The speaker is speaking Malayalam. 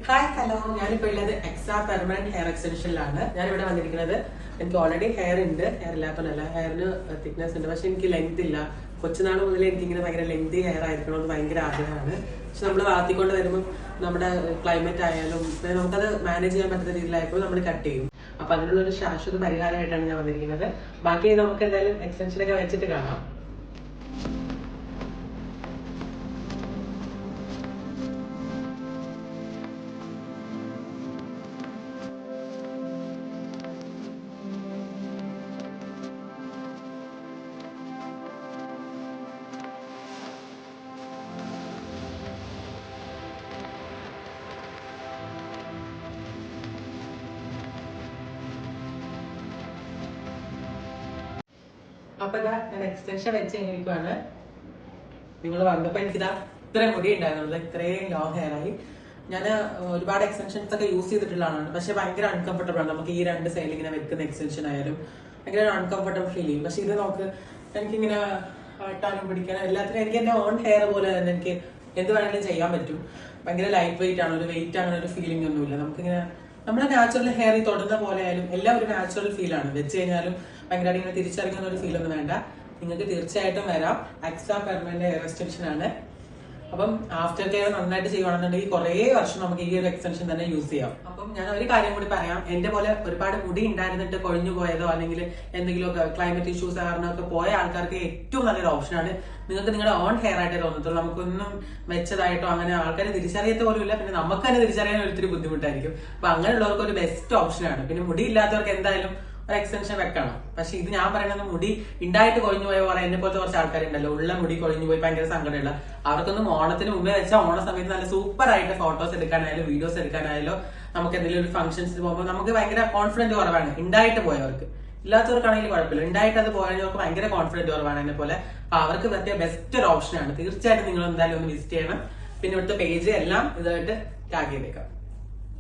ഹായ് ഹലോ, ഞാനിപ്പോ ഉള്ളത് എക്സാ പെർമനന്റ് ഹെയർ എക്സ്റ്റൻഷനിലാണ്. ഞാനിവിടെ വന്നിരിക്കുന്നത് എനിക്ക് ഓൾറെഡി ഹെയർ ഉണ്ട്, ഹെയർ ഇല്ലാത്തതല്ല, ഹെയറിന് തിക്നെസ് ഉണ്ട്, പക്ഷെ എനിക്ക് ലെങ്ത് ഇല്ല. കൊച്ചുനാൾ മുതലേ എനിക്കിങ്ങനെ ഭയങ്കര ലെങ്തി ഹെയർ ആയിരിക്കണമെന്ന് ഭയങ്കര ആഗ്രഹമാണ്. പക്ഷെ നമ്മൾ വളർത്തിക്കൊണ്ട് വരുമ്പോൾ നമ്മുടെ ക്ലൈമറ്റ് ആയാലും നമുക്കത് മാനേജ് ചെയ്യാൻ പറ്റുന്ന രീതിയിലായപ്പോൾ നമ്മൾ കട്ട് ചെയ്യും. അപ്പൊ അതിനുള്ളൊരു ശാശ്വത പരിഹാരമായിട്ടാണ് ഞാൻ വന്നിരിക്കുന്നത്. ബാക്കി നമുക്ക് എന്തായാലും എക്സ്റ്റൻഷനൊക്കെ വെച്ചിട്ട് കാണാം. അപ്പൊ ഇതാ ഞാൻ എക്സ്റ്റൻഷൻ വെച്ച് കഴിഞ്ഞിരിക്കുവാണ്. നിങ്ങൾ വന്നപ്പോ എനിക്കിതാ ഇത്രയും മുടി ഉണ്ടായിരുന്നുള്ളത്, ഇത്രയും ലോങ് ഹെയർ ആയി. ഞാൻ ഒരുപാട് എക്സ്റ്റൻഷൻസ് ഒക്കെ യൂസ് ചെയ്തിട്ടുള്ളതാണ്, പക്ഷെ ഭയങ്കര അൺകംഫർട്ടബിൾ ആണ്. നമുക്ക് ഈ രണ്ട് സൈഡിൽ ഇങ്ങനെ വെക്കുന്ന എക്സ്റ്റൻഷൻ ആയാലും ഭയങ്കര അൺകംഫർട്ടബിൾ ഫീൽ ചെയ്യും. പക്ഷെ ഇത് നമുക്ക് എനിക്കിങ്ങനെ ആട്ടാനും പിടിക്കാനും എല്ലാത്തിനും എനിക്ക് എന്റെ ഓൺ ഹെയർ പോലെ തന്നെ എനിക്ക് എന്ത് വേണമെങ്കിലും ചെയ്യാൻ പറ്റും. ഭയങ്കര ലൈറ്റ് വെയിറ്റ് ആണ്, ഒരു വെയിറ്റ് അങ്ങനെ ഒരു ഫീലിംഗ് ഒന്നുമില്ല. നമുക്കിങ്ങനെ നമ്മുടെ നാച്ചുറൽ ഹെയർ ഈ തൊടുന്ന പോലെ ആയാലും എല്ലാം ഒരു നാച്ചുറൽ ഫീൽ ആണ്. വെച്ച് കഴിഞ്ഞാലും ഭയങ്കര ഇങ്ങനെ തിരിച്ചറിയുന്ന ഒരു ഫീൽ ഒന്നും വേണ്ട. നിങ്ങൾക്ക് തീർച്ചയായിട്ടും വരാം. എക്സാ പെർമനന്റ് ഹെയർ എക്സ്റ്റൻഷൻ ആണ്. അപ്പം ആഫ്റ്റർ കെയർ നന്നായിട്ട് ചെയ്യുകയാണെന്നുണ്ടെങ്കിൽ കുറെ വർഷം നമുക്ക് ഈ ഒരു എക്സ്റ്റൻഷൻ തന്നെ യൂസ് ചെയ്യാം. അപ്പം ഞാൻ ഒരു കാര്യം കൂടി പറയാം. എന്റെ പോലെ ഒരുപാട് മുടി ഉണ്ടായിരുന്നിട്ട് കൊഴിഞ്ഞു പോയതോ അല്ലെങ്കിൽ എന്തെങ്കിലുമൊക്കെ ക്ലൈമറ്റ് ഇഷ്യൂസ് കാരണമൊക്കെ പോയ ആൾക്കാർക്ക് ഏറ്റവും നല്ലൊരു ഓപ്ഷനാണ്. നിങ്ങൾക്ക് നിങ്ങളുടെ ഓൺ ഹെയർ ആയിട്ടേ തോന്നത്തുള്ളൂ. നമുക്കൊന്നും മെച്ചതായിട്ടോ അങ്ങനെ ആൾക്കാരെ തിരിച്ചറിയത്ത പോലും ഇല്ല. പിന്നെ നമുക്ക് തന്നെ തിരിച്ചറിയാൻ ഒത്തിരി ബുദ്ധിമുട്ടായിരിക്കും. അപ്പൊ അങ്ങനെയുള്ളവർക്ക് ഒരു ബെസ്റ്റ് ഓപ്ഷനാണ്. പിന്നെ മുടി ഇല്ലാത്തവർക്ക് എന്തായാലും ഒരു എക്സ്റ്റൻഷൻ വെക്കണം. പക്ഷെ ഇത് ഞാൻ പറയുന്നത് മുടി ഉണ്ടായിട്ട് കൊഴിഞ്ഞു പോയ പോലെ എന്നെ പോലത്തെ കുറച്ച് ആൾക്കാരുണ്ടല്ലോ, ഉള്ള മുടി കൊഴിഞ്ഞു പോയി ഭയങ്കര സങ്കടമുള്ള അവർക്കൊന്നും ഓണത്തിന് മുമ്പേ വെച്ചാൽ ഓണ സമയത്ത് നല്ല സൂപ്പർ ആയിട്ട് ഫോട്ടോസ് എടുക്കാനായാലും വീഡിയോസ് എടുക്കാനായാലും നമുക്ക് എന്തെങ്കിലും ഒരു ഫംഗ്ഷൻസിൽ പോകുമ്പോൾ നമുക്ക് ഭയങ്കര കോൺഫിഡന്റ് കുറവാണ്. ഉണ്ടായിട്ട് പോയവർക്ക്. ഇല്ലാത്തവർക്കാണെങ്കിൽ കുഴപ്പമില്ല, ഉണ്ടായിട്ട് അത് പോയവർക്ക് ഭയങ്കര കോൺഫിഡന്റ് കുറവാണ് എന്നെ പോലെ. അപ്പൊ അവർക്ക് പറ്റിയ ബെസ്റ്റ് ഒരു ഓപ്ഷനാണ്. തീർച്ചയായിട്ടും നിങ്ങൾ എന്തായാലും ഒന്ന് വിസിറ്റ് ചെയ്യണം. പിന്നെ ഇവിടുത്തെ പേജ് എല്ലാം ഇതായിട്ട് ടാഗ് ചെയ്തേക്കാം.